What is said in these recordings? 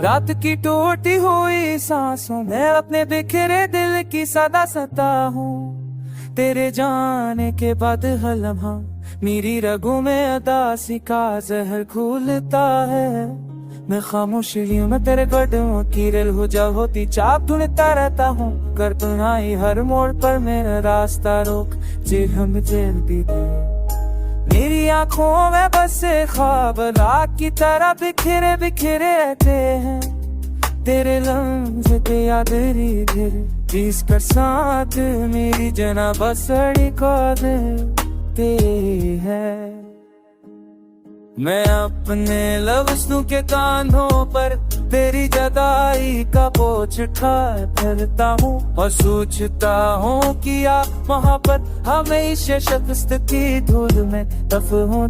रात की टूटी हुई सांसों में अपने बिखरे दिल की सदा सता हूँ। तेरे जाने के बाद हर लम्हा मेरी रगों में अदासी का जहर घुलता है। मैं खामोशियों में तेरे कदमों की रेल हो जा होती चाप ढूंढता रहता हूँ। कर तुनाई हर मोड़ पर मेरा रास्ता रोक जेल हम जेल भी गए। मेरी आंखों में बसे ख्वाब रात की तरह बिखरे बिखरे रहते हैं। तेरे लम्हे पे याद धीरे जिसका साथ मेरी जना बसड़ी को देते हैं। मैं अपने लफ्ज़ों के कांधों पर तेरी जुदाई का बोझ उठाए फिरता हूँ और सोचता हूँ कि या मोहब्बत हमेशा शिकस्त की धूल में दफन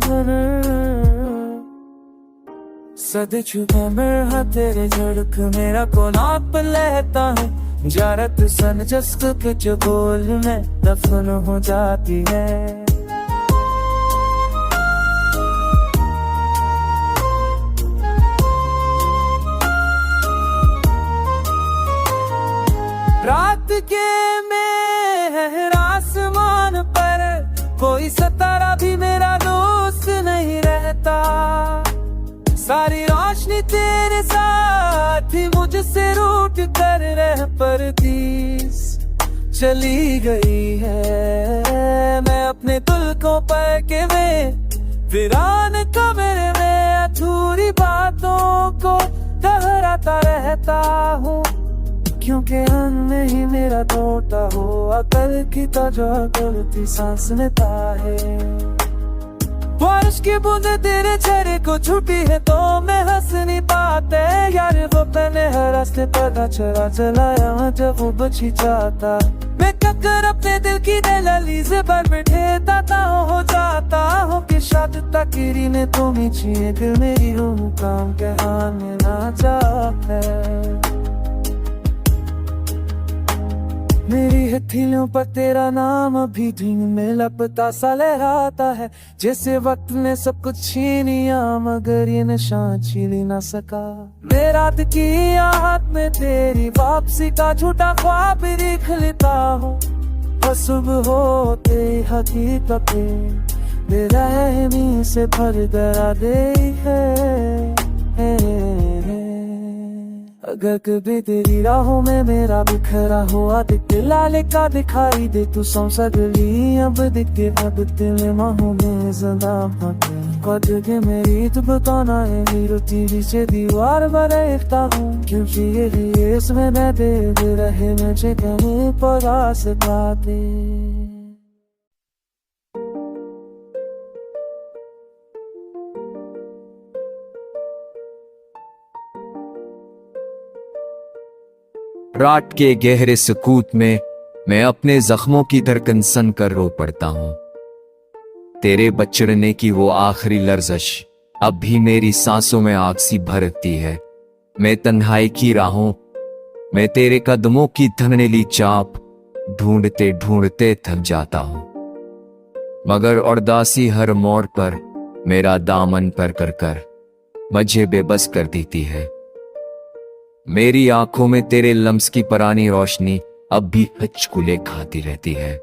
सद चुका मेरा तेरे झड़क मेरा कोनाप लेता है। जारत सन जस्त के जो बोल में दफन हो जाती है। रात के मेहर आसमान पर कोई सितारा भी मेरा दोस्त नहीं रहता। सारी रोशनी तेरे साथ ही मुझसे रूठ कर रह परतीस चली गई है। मैं अपने दिल को पै के में वीरान कमरे में अधूरी बातों को दोहराता रहता हूँ। क्योंकि में ही मेरा तोता हो अकल की ताजा गलती सांस लेता है। बारिश की बूंद तेरे चेहरे को छुपी है तो मैं हंस नहीं पाते यार। वो मैंने हर रास्ते पता चलाया जब वो बची जाता। मैं टक्कर अपने दिल की दहलीज पर बैठे हो जाता हूँ कि शायद तकदीर ने तुम्हें छीने दिल मेरी रूह काम के आने ना चाहता है। मेरी हथेलियों पर तेरा नाम अभी धुन में लपटा सा लहराता है। जैसे वक्त ने सब कुछ छीन लिया मगर ये निशान छीन ना सका। मैं रात की आहट में तेरी वापसी का झूठा ख्वाब देख लेता हूँ और सुबह होते हकीकतें बेरहमी से भर दरा दे है। अगर कभी तेरी राहों में मेरा बिखरा हुआ दिल का दिखाई दे तू सगली अब दिखते अब तेरे माहों में जिंदा कद के मेरी तो बताना है हीरो टीवी से दीवार पर देखता हूँ। क्योंकि ये इसमें मैं दे रहे मुझे कहीं पर आस पाते। रात के गहरे सुकूत में मैं अपने जख्मों की धड़कन सन कर रो पड़ता हूँ। तेरे बचड़ने की वो आखिरी लर्जश अब भी मेरी सांसों में आग सी भरती है। मैं तन्हाई की राहों में तेरे कदमों की धनली चाप ढूंढते ढूंढते थक जाता हूँ। मगर उदासी हर मोड़ पर मेरा दामन पर कर मुझे बेबस कर देती है। मेरी आंखों में तेरे लम्स की पुरानी रोशनी अब भी हिचकुले खाती रहती है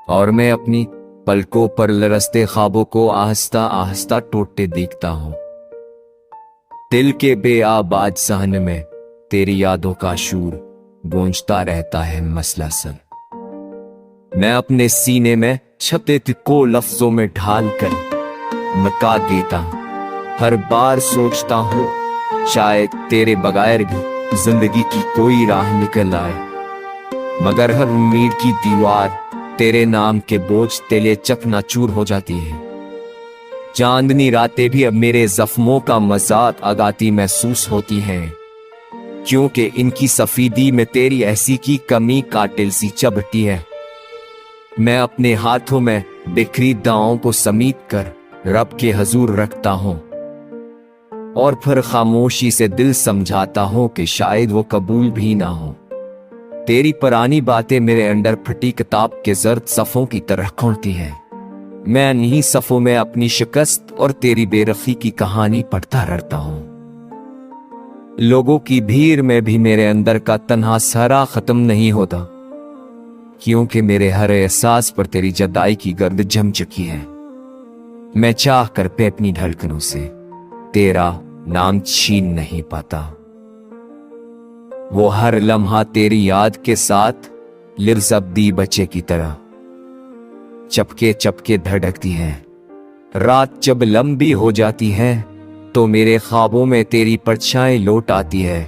और मैं अपनी पलकों पर लरसते ख्वाबों को आहिस्ता आहिस्ता टूटते देखता हूँ। दिल के बेआबाद सहन में तेरी यादों का शूर गूंजता रहता है मसलसल। मैं अपने सीने में छपे को लफ्जों में ढाल कर मका देता हूँ। हर बार सोचता हूँ शायद तेरे बगैर भी जिंदगी की कोई राह निकल आए। मगर हर उम्मीद की दीवार तेरे नाम के बोझ तेले चकनाचूर हो जाती है। चांदनी रातें भी अब मेरे जख्मों का मजाक आगाती महसूस होती हैं, क्योंकि इनकी सफेदी में तेरी ऐसी की कमी कातिल सी चबटी है। मैं अपने हाथों में बिखरी दावों को समेट कर रब के हजूर रखता हूं और फिर खामोशी से दिल समझाता हूं कि शायद वो कबूल भी ना हो। तेरी पुरानी बातें मेरे अंदर फटी किताब के जर्द सफ़ों की तरह खोलती हैं। मैं इन्हीं सफ़ों में अपनी शिकस्त और तेरी बेरखी की कहानी पढ़ता रहता हूं। लोगों की भीड़ में भी मेरे अंदर का तन्हा सहरा खत्म नहीं होता, क्योंकि मेरे हर एहसास पर तेरी जुदाई की गर्द जम चुकी है। मैं चाह कर पे अपनी धड़कनों से तेरा नाम छीन नहीं पाता। वो हर लम्हा तेरी याद के साथ लिरज़ब्दी बच्चे की तरह चपके चपके धड़कती है। रात जब लंबी हो जाती है तो मेरे ख्वाबों में तेरी परछाई लौट आती है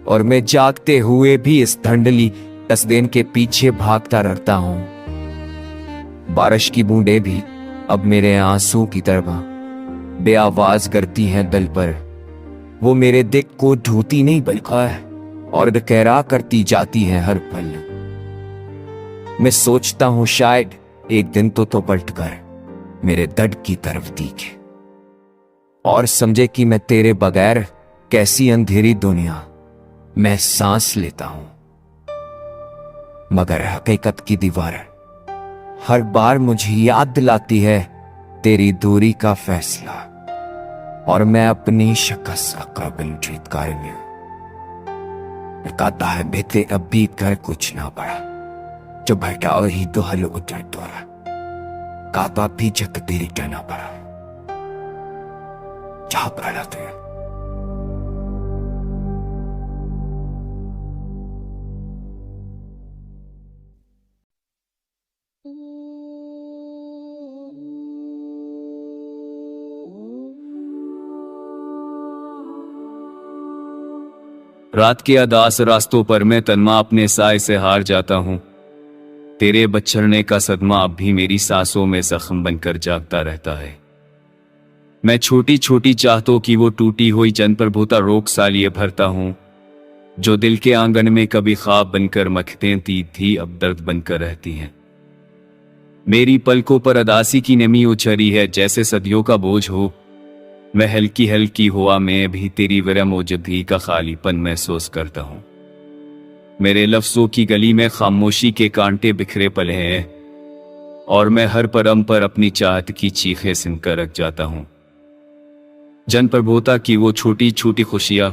और मैं जागते हुए भी इस धंधली तस्दीन के पीछे भागता रहता हूं। बारिश की बूंदें भी अब मेरे आंसू की तरह बेआवाज करती हैं दिल पर। वो मेरे दिल को ढूंढती नहीं बल्कि और दकहरा करती जाती है हर पल। मैं सोचता हूं शायद एक दिन तो पलटकर मेरे दर्द की तरफ देखे और समझे कि मैं तेरे बगैर कैसी अंधेरी दुनिया में सांस लेता हूं। मगर हकीकत की दीवार हर बार मुझे याद दिलाती है तेरी दूरी का फैसला, और मैं अपनी शिकस्त का काबिल जीतकार में कहता है बेटे अब भी कर कुछ ना पड़ा, जो भटाओ ही तो हल उठा तोरा काबा भी जग तेरी टना पड़ा जहां पड़ा थे। रात के अदास रास्तों पर मैं तन्मा अपने साए से हार जाता हूं। तेरे बछड़ने का सदमा अब भी मेरी सांसों में जख्म बनकर जागता रहता है। मैं छोटी छोटी चाहतों की वो टूटी हुई जन पर भूता रोक सा लिए भरता हूं, जो दिल के आंगन में कभी ख्वाब बनकर मखतें थी अब दर्द बनकर रहती हैं। मेरी पलकों पर अदासी की नमी उछरी है जैसे सदियों का बोझ हो। मैं हल्की हल्की हुआ में भी तेरी विरम ओजदी का खालीपन महसूस करता हूं। मेरे लफ्जों की गली में खामोशी के कांटे बिखरे पले हैं और मैं हर परम पर अपनी चाहत की चीखें सुनकर रख जाता हूं। जन प्रभुता की वो छोटी छोटी खुशियां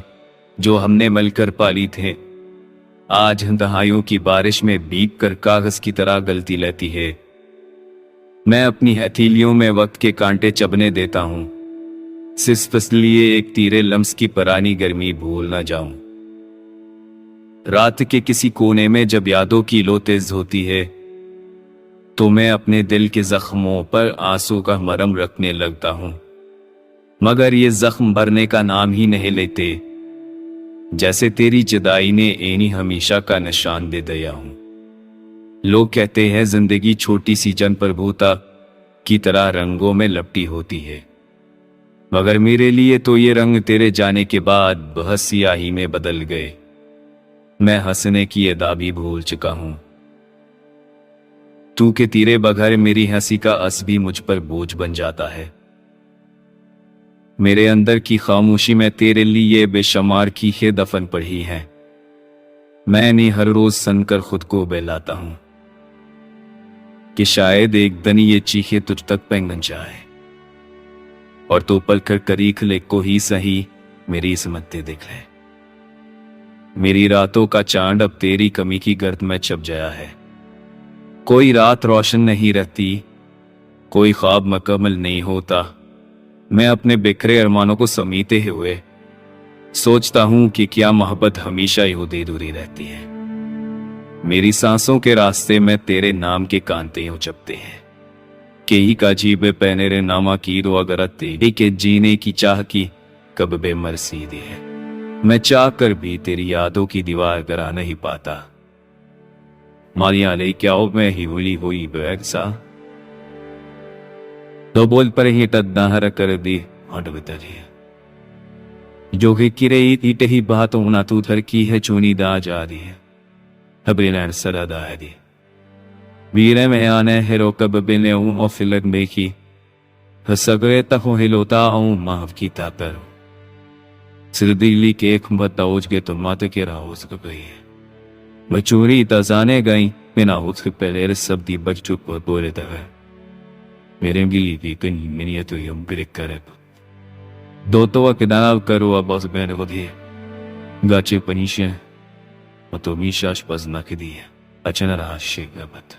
जो हमने मिलकर पाली थे, आज दहाइयों की बारिश में भीग कर कागज की तरह गलती लेती है। मैं अपनी हथेलियों में वक्त के कांटे चबने देता हूं, सिर्फ इसलिए एक तीरे लम्स की पुरानी गर्मी भूल ना जाऊं। रात के किसी कोने में जब यादों की लो तेज होती है तो मैं अपने दिल के जख्मों पर आंसू का मरहम रखने लगता हूं, मगर ये जख्म भरने का नाम ही नहीं लेते, जैसे तेरी जुदाई ने इन्हीं हमेशा का निशान दे दिया हूं। लोग कहते हैं जिंदगी छोटी सी जन प्रभुता की तरह रंगों में लपटी होती है, मगर मेरे लिए तो ये रंग तेरे जाने के बाद बहुत सियाही में बदल गए। मैं हंसने की अदा भी भूल चुका हूं। तू के तीरे बगैर मेरी हंसी का अस भी मुझ पर बोझ बन जाता है। मेरे अंदर की खामोशी में तेरे लिए बेशुमार कीखे दफन पड़ी है। मैंने हर रोज सनकर खुद को बहलाता हूं कि शायद एक दिन ये चीखे तुझ तक पहुंच जाए और तो पलकर करीख ले को ही सही मेरी समझते देख ले। मेरी रातों का चांद अब तेरी कमी की गर्द में छप गया है। कोई रात रोशन नहीं रहती, कोई ख्वाब मुकम्मल नहीं होता। मैं अपने बिखरे अरमानों को समेटे हुए सोचता हूं कि क्या मोहब्बत हमेशा ही दूरी रहती है। मेरी सांसों के रास्ते में तेरे नाम के कांटे उचपते हैं कि ही का जीबे पैनेरे नामा की रो अगर तेरी के जीने की चाह की कब बेमरसी दी है। मैं चाह कर भी तेरी यादों की दीवार गिरा नहीं पाता। मारिया ले क्या हो मैं ही हुई बैसा तो बोल पर ही तदनाहर कर दी हट बितरी जो कि किरे ईट ही बात होना तू थर की है चुनी दा जा रही है हबीन सदा दी वीरे में आने हेरो कब बिने और फिलक में की सगळे तको हिलोता हूँ माफ की तातर सिरदीली के एक मत ओज के तो माते के रहा हो सक गई है बचूरी तजाने गई बिना उसके पहले सब दी बच चुप को बोले तक मेरे गिली भी कहीं मिनी तो यम ब्रेक करे दो तो किदाब करो अब बस मैंने को दिए गाचे पनीशे तो मीशाश पज ना के दिए अचन रहा शेख मत